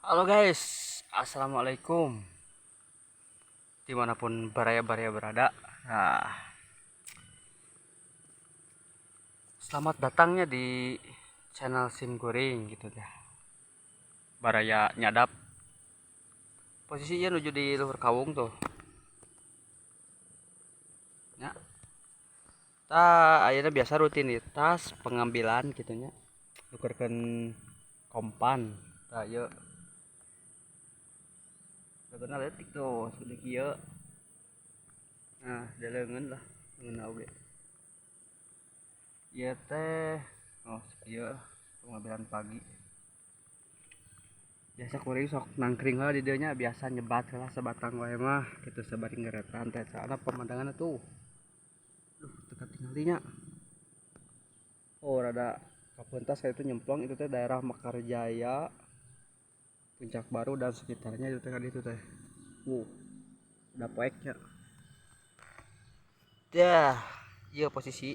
Halo guys, assalamualaikum. Dimanapun baraya-baraya berada, nah, selamat datangnya di channel Sim Goreng gitu dah. Baraya nyadap, posisinya menuju di luhur kawung tuh. Ya, akhirnya biasa rutinitas pengambilan gitunya, nukerkan kompan. Nah, yuk, udah letik tuh, sudah kia. Nah, delengen lah, mengenal oke. Iya teh, oh iya, pengambilan pagi. Biasa kuring sok nangkring lah di dieunya biasa nyebat lah sebatang wae mah gitu sabaring geretan teh soalna pemandanganna tuh dekat tinggalnya rada kapuntas kayak itu nyemplung itu teh daerah Mekarjaya, Puncak Baru dan sekitarnya itu teh itu teh udah poeknya dah. Iya posisi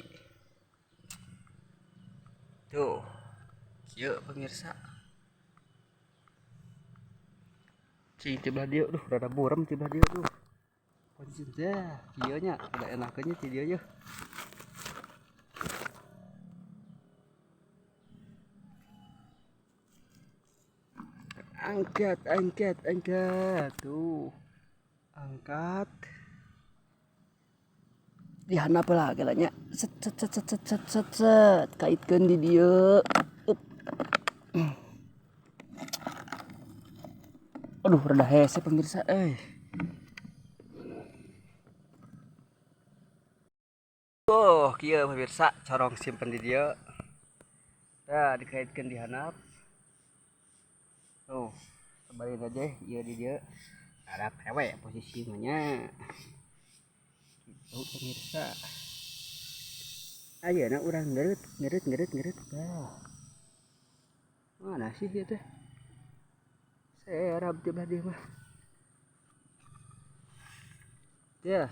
tuh, iya pemirsa cing tiba dia rada burem tiba dia posisi dah iya nya udah enaknya ti dia ya. Angkat tuh, angkat dihanap lah galanya set set set set set set set set kaitkan di dia. Aduh rada hese pemirsa kieu pemirsa corong simpen di dia nah dikaitkan di handap tuh sebarin aja iya di dia ada pewe posisinya gitu pemirsa. Ayeuna urang ngeret mana sih itu serap tiba dia mah ya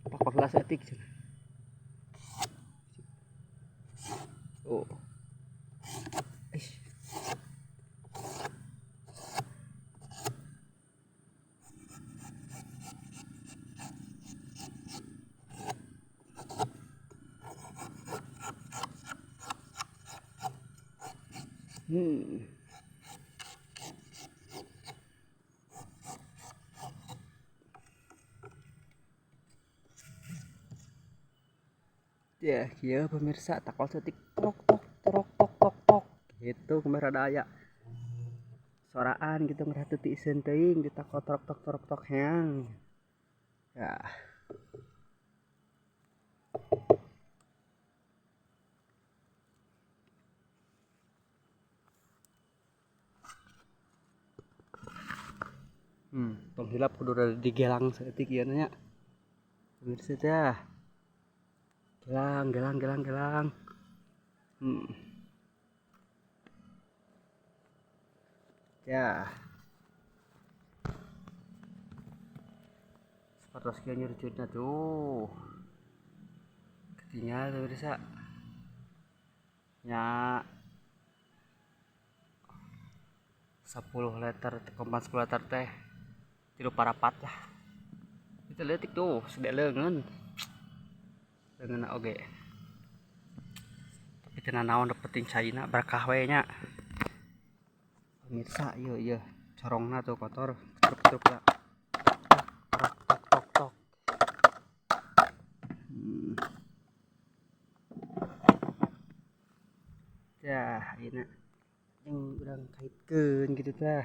pak kelas etik oh Eish. hmm ya kieu pemirsa takol setik tok tok tok tok tok tok gitu kemarin ada soraan gitu ngerasa ti iseun teuing ditakol tok tok tok tok yang ya. Penghilap kudu rada digelang saeutik ieu nya pemirsa teh gelang ya sepatos kieu nyurcutna tuh ketinggal pemirsa nya 10 liter kompan 10 liter teh tilu parapat lah itu letik tuh sedek leungeun oge tapi teu naon penting caina berkah we nya pemirsa ieu corongna tuh kotor truk ya tok tok tok tok ya ayeuna yang urang kaitkeun gitu tah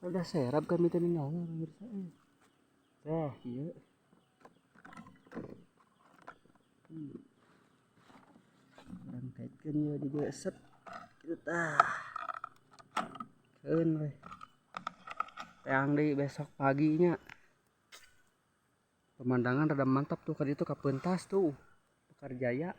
udah serap kami teh ninggalna pemirsa tah ieu urang kaitkeun ieu di dieu set kitu tah keun we yang di besok paginya pemandangan rada mantap tuh kan itu kapentas tuh Mekarjaya